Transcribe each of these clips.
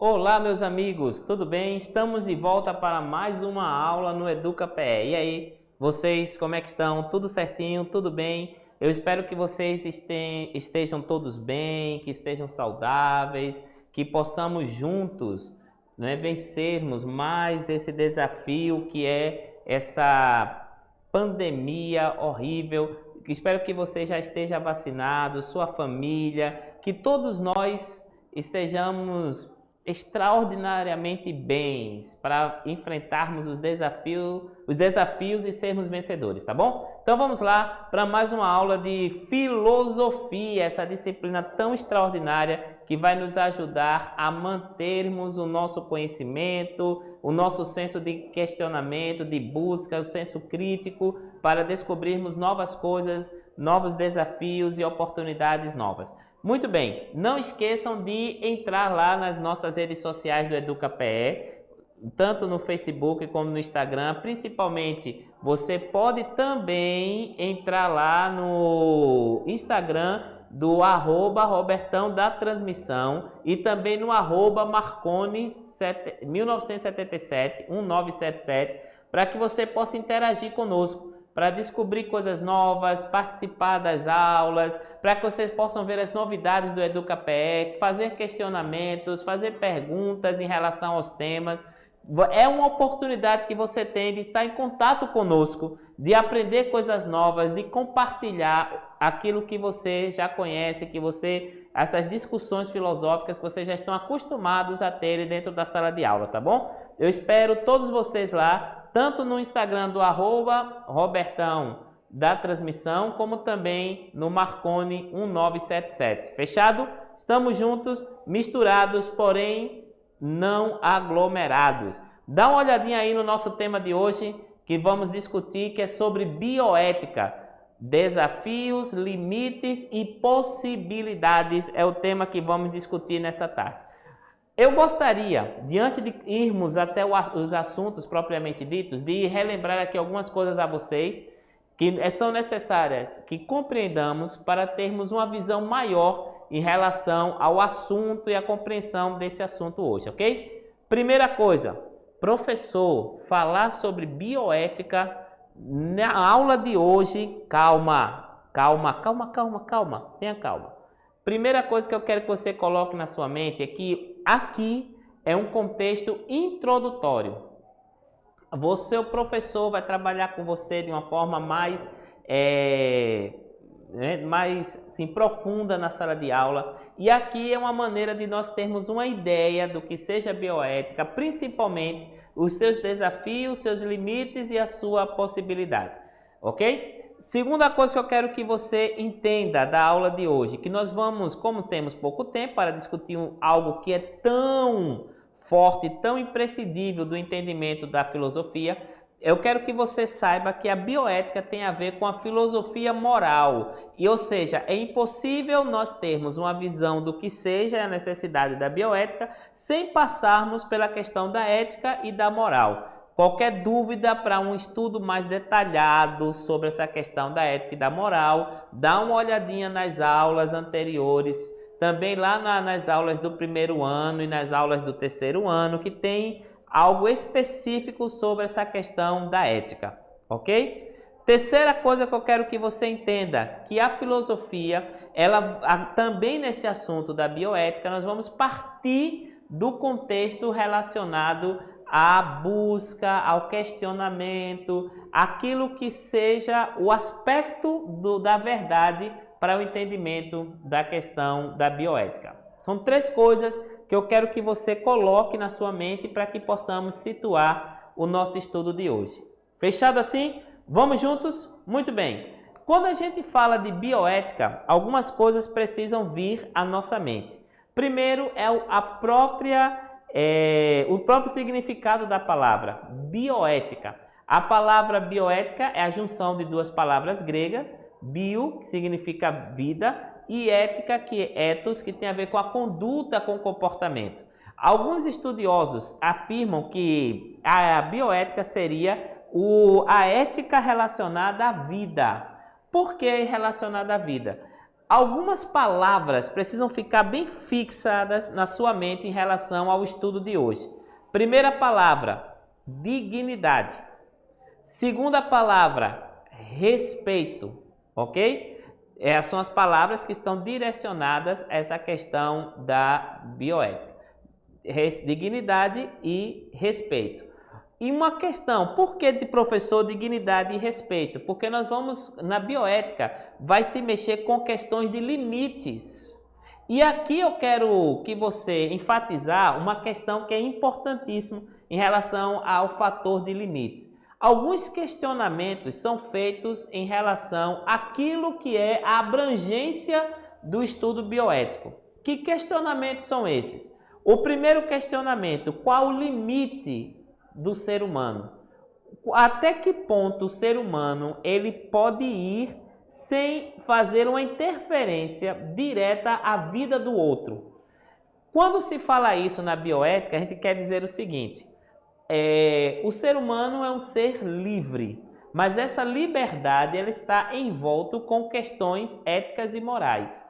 Olá, meus amigos, tudo bem? Estamos de volta para mais uma aula no EducaPE. E aí, vocês, como é que estão? Tudo certinho? Tudo bem? Eu espero que vocês estejam todos bem, que estejam saudáveis, que possamos juntos, né, vencermos mais esse desafio que é essa pandemia horrível. Espero que você já esteja vacinado, sua família, que todos nós estejamos extraordinariamente bens para enfrentarmos os desafios e sermos vencedores, tá bom? Então vamos lá para mais uma aula de filosofia, essa disciplina tão extraordinária que vai nos ajudar a mantermos o nosso conhecimento, o nosso senso de questionamento, de busca, o senso crítico para descobrirmos novas coisas, novos desafios e oportunidades novas. Muito bem, não esqueçam de entrar lá nas nossas redes sociais do EducaPE, tanto no Facebook como no Instagram. Principalmente, você pode também entrar lá no Instagram do @Robertão da Transmissão e também no @Marconi 1977, para que você possa interagir conosco, para descobrir coisas novas, participar das aulas, para que vocês possam ver as novidades do EducaPE, fazer questionamentos, fazer perguntas em relação aos temas. É uma oportunidade que você tem de estar em contato conosco, de aprender coisas novas, de compartilhar aquilo que você já conhece, essas discussões filosóficas que vocês já estão acostumados a ter dentro da sala de aula, tá bom? Eu espero todos vocês lá, tanto no Instagram do @Robertão da Transmissão, como também no Marconi 1977. Fechado? Estamos juntos, misturados, porém não aglomerados. Dá uma olhadinha aí no nosso tema de hoje, que vamos discutir, que é sobre bioética. Desafios, limites e possibilidades é o tema que vamos discutir nessa tarde. Eu gostaria, diante de irmos até os assuntos propriamente ditos, de relembrar aqui algumas coisas a vocês que são necessárias que compreendamos para termos uma visão maior em relação ao assunto e a compreensão desse assunto hoje, ok? Primeira coisa, professor, falar sobre bioética na aula de hoje, calma, tenha calma. Primeira coisa que eu quero que você coloque na sua mente é que aqui é um contexto introdutório. Você, o professor, vai trabalhar com você de uma forma mais assim, profunda na sala de aula. E aqui é uma maneira de nós termos uma ideia do que seja bioética, principalmente os seus desafios, seus limites e a sua possibilidade, ok? Segunda coisa que eu quero que você entenda da aula de hoje, que nós vamos, como temos pouco tempo para discutir algo que é tão forte, tão imprescindível do entendimento da filosofia, eu quero que você saiba que a bioética tem a ver com a filosofia moral. Ou seja, é impossível nós termos uma visão do que seja a necessidade da bioética sem passarmos pela questão da ética e da moral. Qualquer dúvida para um estudo mais detalhado sobre essa questão da ética e da moral, dá uma olhadinha nas aulas anteriores, também lá nas aulas do primeiro ano e nas aulas do terceiro ano, que tem algo específico sobre essa questão da ética, ok? Terceira coisa que eu quero que você entenda, que a filosofia, também nesse assunto da bioética, nós vamos partir do contexto relacionado à busca, ao questionamento, aquilo que seja o aspecto da verdade para o entendimento da questão da bioética. São três coisas que eu quero que você coloque na sua mente para que possamos situar o nosso estudo de hoje. Fechado assim? Vamos juntos? Muito bem. Quando a gente fala de bioética, algumas coisas precisam vir à nossa mente. Primeiro é o próprio significado da palavra, bioética. A palavra bioética é a junção de duas palavras gregas, bio, que significa vida, e ética, que é ethos, que tem a ver com a conduta, com o comportamento. Alguns estudiosos afirmam que a bioética seria a ética relacionada à vida. Por que relacionada à vida? Algumas palavras precisam ficar bem fixadas na sua mente em relação ao estudo de hoje. Primeira palavra, dignidade. Segunda palavra, respeito, ok? Essas são as palavras que estão direcionadas a essa questão da bioética. Dignidade e respeito. E uma questão, por que de professor, dignidade e respeito? Porque nós vamos, na bioética, vai se mexer com questões de limites. E aqui eu quero que você enfatizar uma questão que é importantíssima em relação ao fator de limites. Alguns questionamentos são feitos em relação àquilo que é a abrangência do estudo bioético. Que questionamentos são esses? O primeiro questionamento, qual o limite do ser humano? Até que ponto o ser humano ele pode ir sem fazer uma interferência direta à vida do outro? Quando se fala isso na bioética, a gente quer dizer o seguinte: o ser humano é um ser livre, mas essa liberdade ela está envolta com questões éticas e morais.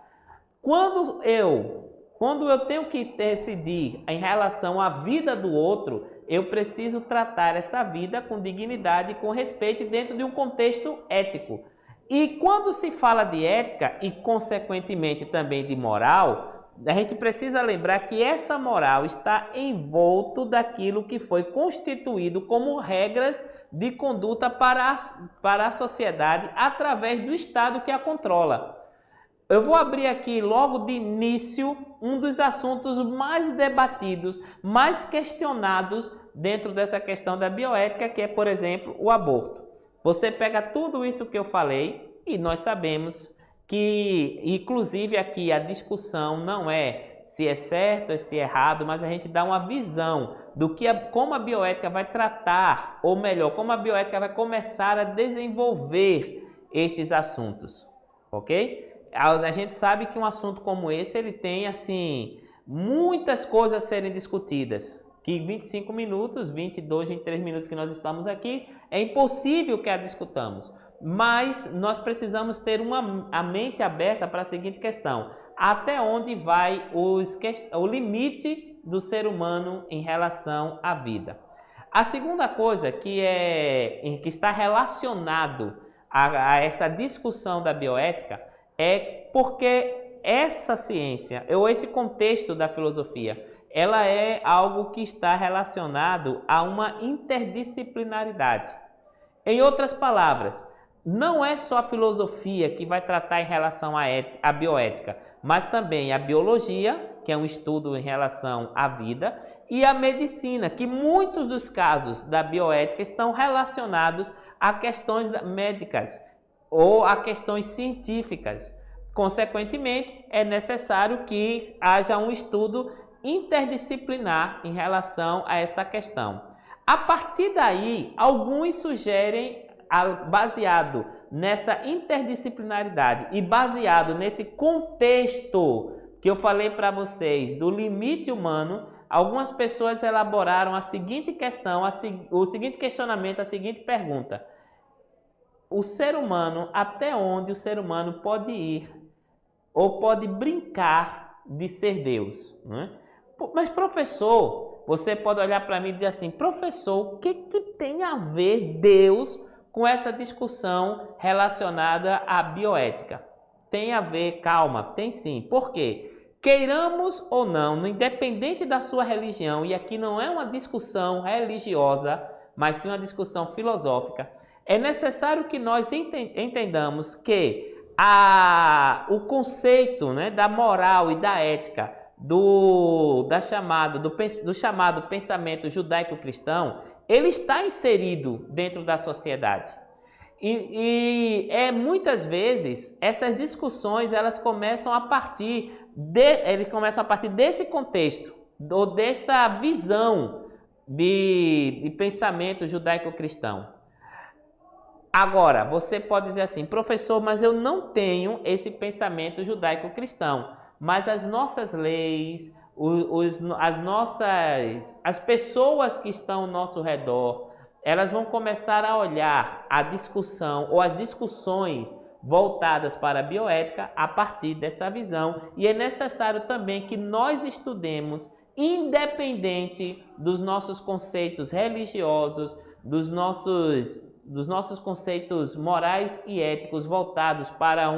Quando eu tenho que decidir em relação à vida do outro, eu preciso tratar essa vida com dignidade e com respeito dentro de um contexto ético. E quando se fala de ética e, consequentemente, também de moral, a gente precisa lembrar que essa moral está envolto daquilo que foi constituído como regras de conduta para a sociedade através do Estado que a controla. Eu vou abrir aqui logo de início um dos assuntos mais debatidos, mais questionados dentro dessa questão da bioética, que é, por exemplo, o aborto. Você pega tudo isso que eu falei e nós sabemos que, inclusive aqui, a discussão não é se é certo ou se é errado, mas a gente dá uma visão do que como a bioética vai tratar, ou melhor, como a bioética vai começar a desenvolver estes assuntos, ok? A gente sabe que um assunto como esse, ele tem, assim, muitas coisas a serem discutidas. Que 25 minutos, 22, 23 minutos que nós estamos aqui, é impossível que a discutamos. Mas nós precisamos ter a mente aberta para a seguinte questão: até onde vai o limite do ser humano em relação à vida? A segunda coisa que está relacionado a essa discussão da bioética é porque essa ciência, ou esse contexto da filosofia, ela é algo que está relacionado a uma interdisciplinaridade. Em outras palavras, não é só a filosofia que vai tratar em relação à bioética, mas também a biologia, que é um estudo em relação à vida, e a medicina, que muitos dos casos da bioética estão relacionados a questões médicas ou a questões científicas. Consequentemente, é necessário que haja um estudo interdisciplinar em relação a esta questão. A partir daí, alguns sugerem, baseado nessa interdisciplinaridade e baseado nesse contexto que eu falei para vocês do limite humano, algumas pessoas elaboraram a seguinte questão, o seguinte questionamento, a seguinte pergunta: o ser humano, até onde o ser humano pode ir ou pode brincar de ser Deus? Né? Mas professor, você pode olhar para mim e dizer assim: professor, o que tem a ver Deus com essa discussão relacionada à bioética? Tem a ver, calma, tem sim. Por quê? Queiramos ou não, independente da sua religião, e aqui não é uma discussão religiosa, mas sim uma discussão filosófica, é necessário que nós entendamos que o conceito, né, da moral e da ética do chamado pensamento judaico-cristão, ele está inserido dentro da sociedade. Muitas vezes essas discussões elas começam a partir desse contexto, ou desta visão de pensamento judaico-cristão. Agora, você pode dizer assim: professor, mas eu não tenho esse pensamento judaico-cristão, mas as nossas leis, as pessoas que estão ao nosso redor, elas vão começar a olhar a discussão ou as discussões voltadas para a bioética a partir dessa visão. E é necessário também que nós estudemos, independente dos nossos conceitos religiosos, dos nossos conceitos morais e éticos voltados para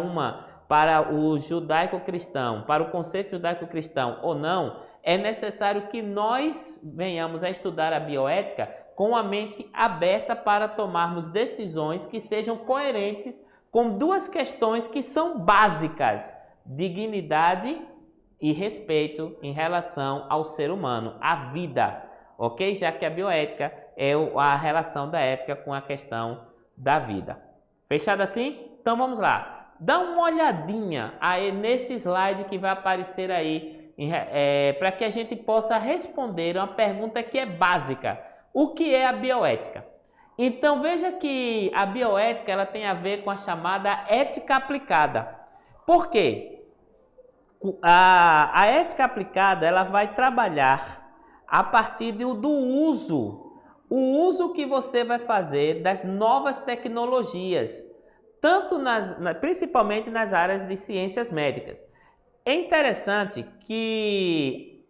o judaico-cristão, para o conceito judaico-cristão ou não, é necessário que nós venhamos a estudar a bioética com a mente aberta para tomarmos decisões que sejam coerentes com duas questões que são básicas: dignidade e respeito em relação ao ser humano, à vida, ok? Já que a bioética é a relação da ética com a questão da vida. Fechado assim? Então vamos lá. Dá uma olhadinha aí nesse slide que vai aparecer aí, para que a gente possa responder uma pergunta que é básica. O que é a bioética? Então veja que a bioética ela tem a ver com a chamada ética aplicada. Por quê? A ética aplicada ela vai trabalhar a partir do uso. O uso que você vai fazer das novas tecnologias, principalmente nas áreas de ciências médicas. É interessante que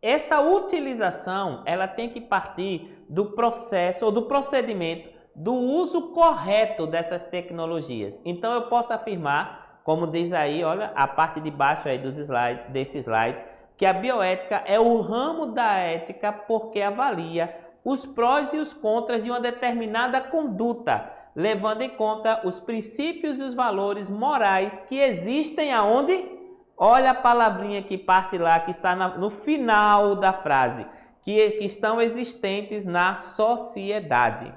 essa utilização ela tem que partir do processo ou do procedimento do uso correto dessas tecnologias. Então eu posso afirmar, como diz aí, olha, a parte de baixo aí desse slide, que a bioética é o ramo da ética porque avalia os prós e os contras de uma determinada conduta, levando em conta os princípios e os valores morais que existem aonde? Olha a palavrinha que parte lá, que está no final da frase, que estão existentes na sociedade.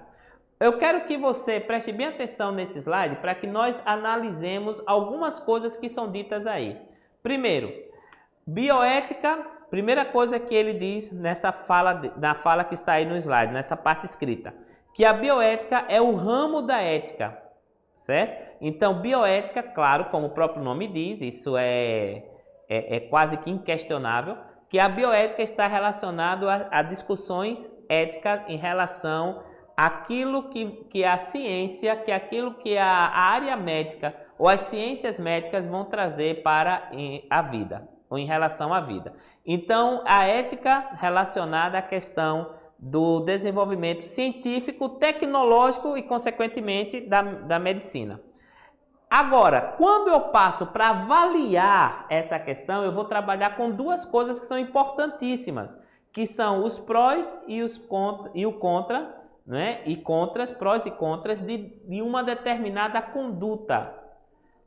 Eu quero que você preste bem atenção nesse slide para que nós analisemos algumas coisas que são ditas aí. Primeiro, bioética, primeira coisa que ele diz na fala que está aí no slide, nessa parte escrita, que a bioética é o ramo da ética, certo? Então, bioética, claro, como o próprio nome diz, isso é quase que inquestionável, que a bioética está relacionado a discussões éticas em relação àquilo que a ciência, aquilo que a área médica ou as ciências médicas vão trazer para a vida, ou em relação à vida. Então, a ética relacionada à questão do desenvolvimento científico, tecnológico e, consequentemente, da medicina. Agora, quando eu passo para avaliar essa questão, eu vou trabalhar com duas coisas que são importantíssimas, que são os prós e o contra, né? E contras, prós e contras de uma determinada conduta.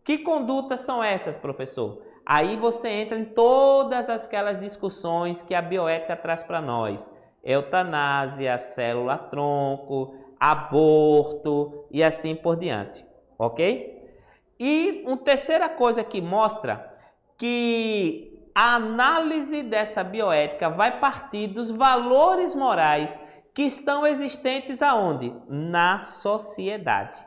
Que condutas são essas, professor? Aí você entra em todas aquelas discussões que a bioética traz para nós. Eutanásia, célula-tronco, aborto e assim por diante, ok? E uma terceira coisa que mostra que a análise dessa bioética vai partir dos valores morais que estão existentes aonde? Na sociedade,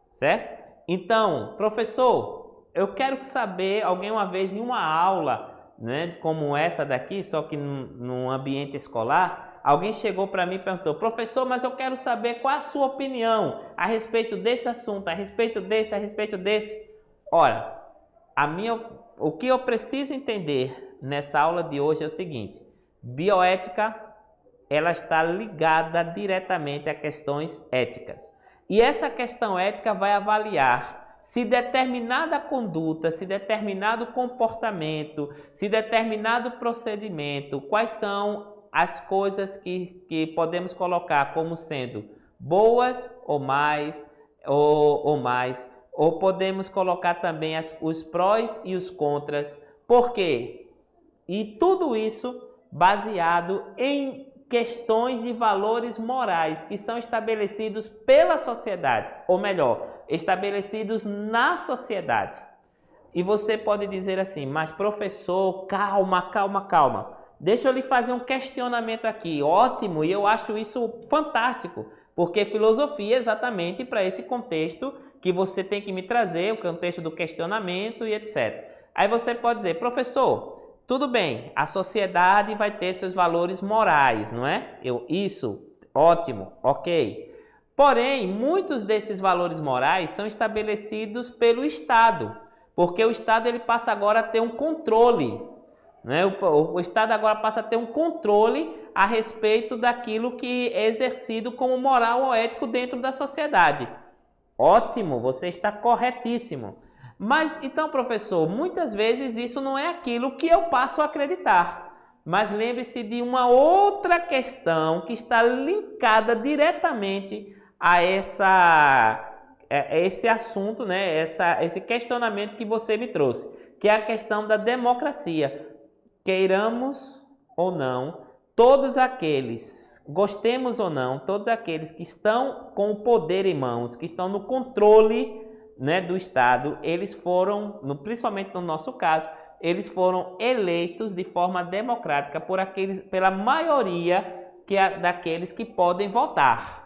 certo? Então, professor, eu quero saber, alguém uma vez em uma aula, né, como essa daqui, só que num ambiente escolar, alguém chegou para mim e perguntou: professor, mas eu quero saber qual é a sua opinião a respeito desse assunto, a respeito desse. Ora, o que eu preciso entender nessa aula de hoje é o seguinte: bioética, ela está ligada diretamente a questões éticas. E essa questão ética vai avaliar se determinada conduta, se determinado comportamento, se determinado procedimento, quais são as coisas que podemos colocar como sendo boas ou mais, ou podemos colocar também os prós e os contras. Por quê? E tudo isso baseado em questões de valores morais que são estabelecidos pela sociedade, ou melhor, estabelecidos na sociedade. E você pode dizer assim: mas professor, calma. Deixa eu lhe fazer um questionamento aqui. Ótimo, e eu acho isso fantástico, porque filosofia é exatamente para esse contexto que você tem que me trazer, o contexto do questionamento e etc. Aí você pode dizer: professor, tudo bem, a sociedade vai ter seus valores morais, não é? Isso, ótimo, ok. Porém, muitos desses valores morais são estabelecidos pelo Estado, porque o Estado ele passa agora a ter um controle, né? O Estado agora passa a ter um controle a respeito daquilo que é exercido como moral ou ético dentro da sociedade. Ótimo, você está corretíssimo. Mas, então, professor, muitas vezes isso não é aquilo que eu passo a acreditar. Mas lembre-se de uma outra questão que está linkada diretamente a esse assunto, né? Esse questionamento que você me trouxe, que é a questão da democracia. Queiramos ou não, todos aqueles, gostemos ou não, todos aqueles que estão com o poder em mãos, que estão no controle, né, do Estado, eles foram, principalmente no nosso caso, eles foram eleitos de forma democrática pela maioria daqueles que podem votar,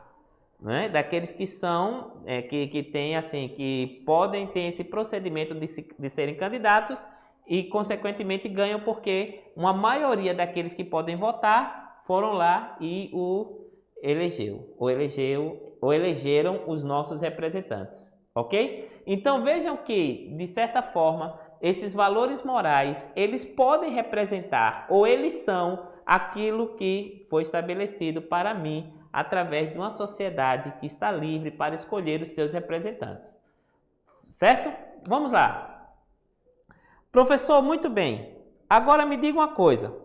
né? Daqueles que são, que tem assim, que podem ter esse procedimento de serem candidatos e, consequentemente, ganham porque uma maioria daqueles que podem votar foram lá e o elegeram os nossos representantes, ok? Então vejam que, de certa forma, esses valores morais, eles podem representar ou eles são aquilo que foi estabelecido para mim através de uma sociedade que está livre para escolher os seus representantes. Certo? Vamos lá. Professor, muito bem. Agora me diga uma coisa.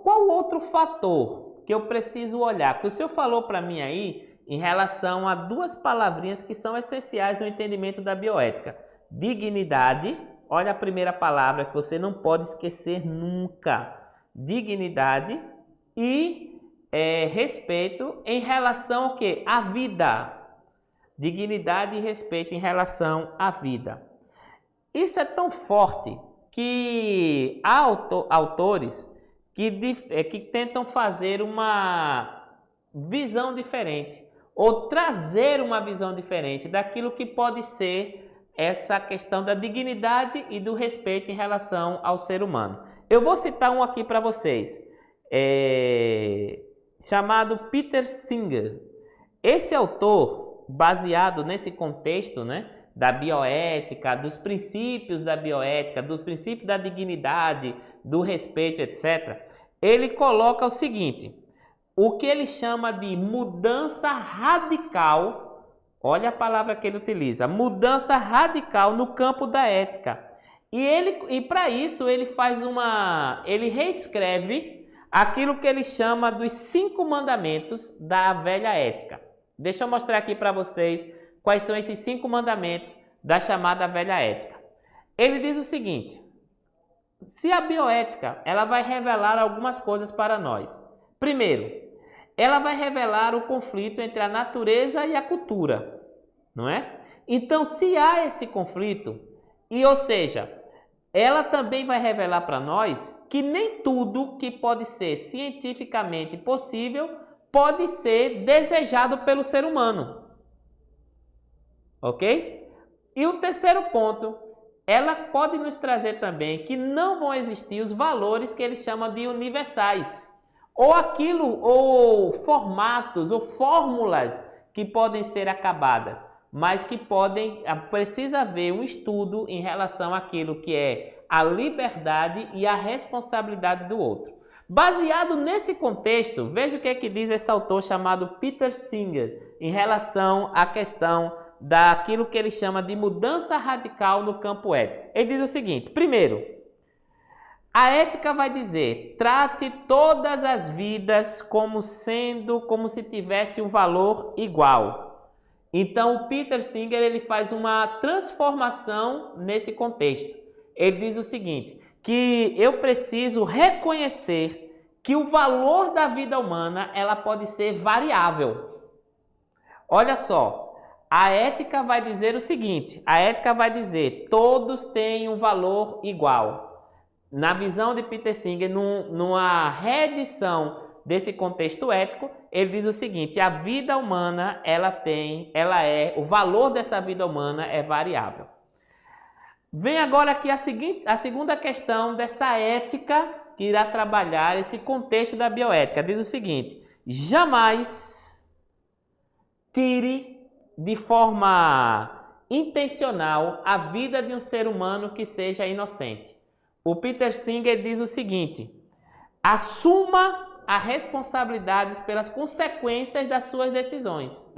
Qual outro fator que eu preciso olhar? Que o senhor falou para mim aí em relação a duas palavrinhas que são essenciais no entendimento da bioética. Dignidade, olha a primeira palavra que você não pode esquecer nunca. Dignidade e respeito em relação ao quê? À vida. Dignidade e respeito em relação à vida. Isso é tão forte que há autores que tentam fazer uma visão diferente ou trazer uma visão diferente daquilo que pode ser essa questão da dignidade e do respeito em relação ao ser humano. Eu vou citar um aqui para vocês, chamado Peter Singer. Esse autor, baseado nesse contexto, né, da bioética, dos princípios da bioética, do princípio da dignidade, do respeito, etc., ele coloca o seguinte: o que ele chama de mudança radical, olha a palavra que ele utiliza, mudança radical no campo da ética. E para isso ele reescreve aquilo que ele chama dos 5 mandamentos da velha ética. Deixa eu mostrar aqui para vocês quais são esses 5 mandamentos da chamada velha ética. Ele diz o seguinte: se a bioética ela vai revelar algumas coisas para nós. Primeiro, ela vai revelar o conflito entre a natureza e a cultura, não é? Então, se há esse conflito, ou seja, ela também vai revelar para nós que nem tudo que pode ser cientificamente possível pode ser desejado pelo ser humano. Ok? E o terceiro ponto, ela pode nos trazer também que não vão existir os valores que ele chama de universais, ou formatos, ou fórmulas que podem ser acabadas, mas que precisa haver um estudo em relação àquilo que é a liberdade e a responsabilidade do outro. Baseado nesse contexto, veja o que é que diz esse autor chamado Peter Singer em relação à questão daquilo que ele chama de mudança radical no campo ético. Ele diz o seguinte: primeiro, a ética vai dizer, trate todas as vidas como se tivesse um valor igual. Então, o Peter Singer ele faz uma transformação nesse contexto. Ele diz o seguinte, que eu preciso reconhecer que o valor da vida humana ela pode ser variável. Olha só, a ética vai dizer o seguinte, a ética vai dizer, todos têm um valor igual. Na visão de Peter Singer, numa reedição desse contexto ético, ele diz o seguinte: a vida humana, o valor dessa vida humana é variável. Vem agora aqui a segunda questão dessa ética que irá trabalhar esse contexto da bioética. Diz o seguinte, jamais tire de forma intencional a vida de um ser humano que seja inocente. O Peter Singer diz o seguinte: assuma as responsabilidades pelas consequências das suas decisões.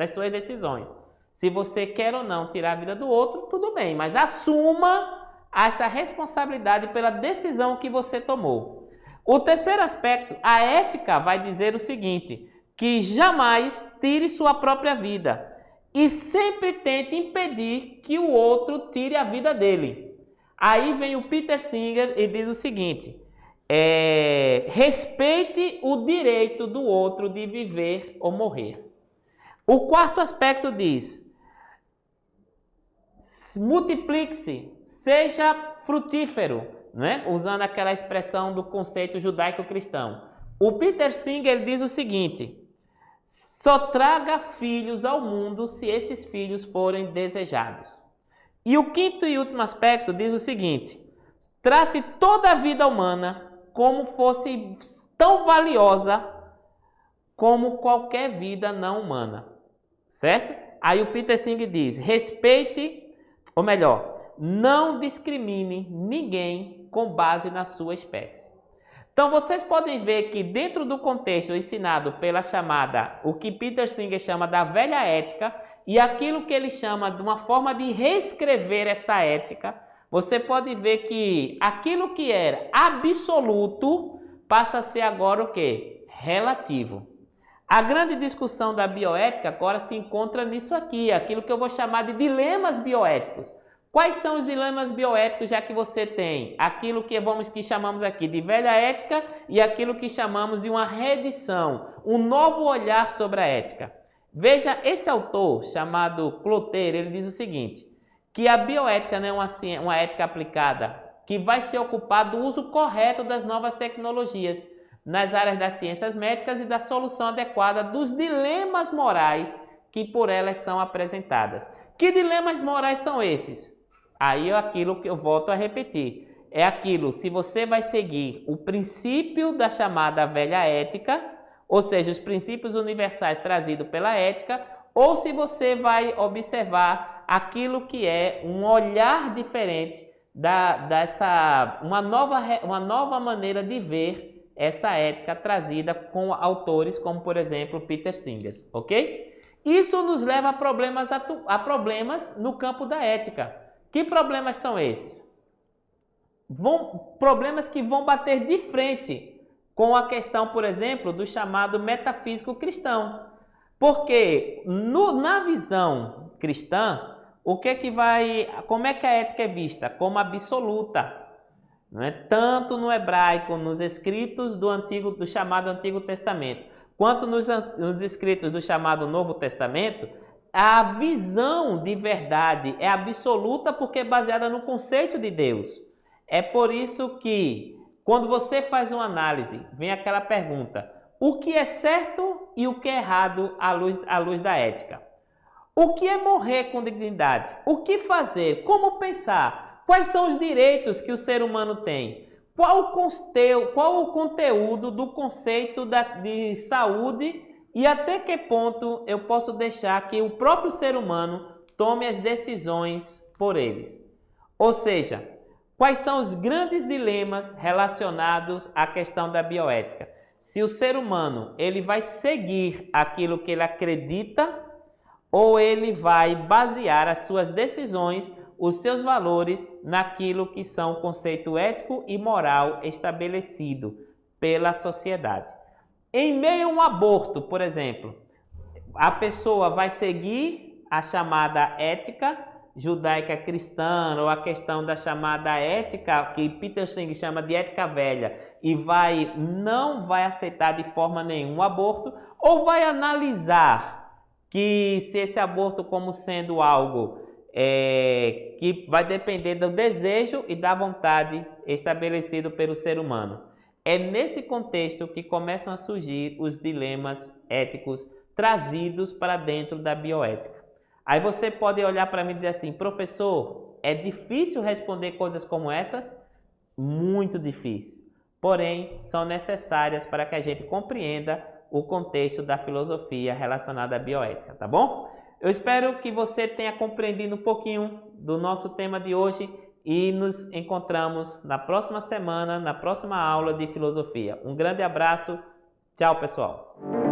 Se você quer ou não tirar a vida do outro, tudo bem, mas assuma essa responsabilidade pela decisão que você tomou. O terceiro aspecto, a ética, vai dizer o seguinte, que jamais tire sua própria vida e sempre tente impedir que o outro tire a vida dele. Aí vem o Peter Singer e diz o seguinte: respeite o direito do outro de viver ou morrer. O quarto aspecto diz: multiplique-se, seja frutífero, né? Usando aquela expressão do conceito judaico-cristão. O Peter Singer diz o seguinte: só traga filhos ao mundo se esses filhos forem desejados. E o quinto e último aspecto diz o seguinte: trate toda a vida humana como fosse tão valiosa como qualquer vida não humana, certo? Aí o Peter Singer diz: respeite, ou melhor, não discrimine ninguém com base na sua espécie. Então vocês podem ver que dentro do contexto ensinado pela chamada, o que Peter Singer chama da velha ética, e aquilo que ele chama de uma forma de reescrever essa ética, você pode ver que aquilo que era absoluto passa a ser agora o quê? Relativo. A grande discussão da bioética agora se encontra nisso aqui, aquilo que eu vou chamar de dilemas bioéticos. Quais são os dilemas bioéticos, já que você tem aquilo que chamamos aqui de velha ética e aquilo que chamamos de uma reedição, um novo olhar sobre a ética? Veja, esse autor chamado Clotaire, ele diz o seguinte: que a bioética não é uma ética aplicada que vai se ocupar do uso correto das novas tecnologias nas áreas das ciências médicas e da solução adequada dos dilemas morais que por elas são apresentadas. Que dilemas morais são esses? Aí é aquilo que eu volto a repetir. É aquilo, se você vai seguir o princípio da chamada velha ética, ou seja, os princípios universais trazidos pela ética, ou se você vai observar aquilo que é um olhar diferente uma nova maneira de ver essa ética trazida com autores como, por exemplo, Peter Singer, ok? Isso nos leva a problemas no campo da ética. Que problemas são esses? Problemas que vão bater de frente com a questão, por exemplo, do chamado metafísico cristão. Porque na visão cristã, como é que a ética é vista? Como absoluta. Não é? Tanto no hebraico, nos escritos do chamado Antigo Testamento, quanto nos escritos do chamado Novo Testamento, a visão de verdade é absoluta porque é baseada no conceito de Deus. É por isso que, quando você faz uma análise, vem aquela pergunta: o que é certo e o que é errado à luz da ética? O que é morrer com dignidade? O que fazer? Como pensar? Quais são os direitos que o ser humano tem? Qual o conteúdo do conceito de saúde e até que ponto eu posso deixar que o próprio ser humano tome as decisões por eles? Ou seja, quais são os grandes dilemas relacionados à questão da bioética? Se o ser humano ele vai seguir aquilo que ele acredita ou ele vai basear as suas decisões, os seus valores naquilo que são o conceito ético e moral estabelecido pela sociedade. Em meio a um aborto, por exemplo, a pessoa vai seguir a chamada ética judaica cristã ou a questão da chamada ética que Peter Singer chama de ética velha e não vai aceitar de forma nenhuma o aborto, ou vai analisar que se esse aborto como sendo algo que vai depender do desejo e da vontade estabelecido pelo ser humano. É nesse contexto que começam a surgir os dilemas éticos trazidos para dentro da bioética. Aí você pode olhar para mim e dizer assim: professor, é difícil responder coisas como essas? Muito difícil. Porém, são necessárias para que a gente compreenda o contexto da filosofia relacionada à bioética, tá bom? Eu espero que você tenha compreendido um pouquinho do nosso tema de hoje e nos encontramos na próxima semana, na próxima aula de filosofia. Um grande abraço, tchau pessoal!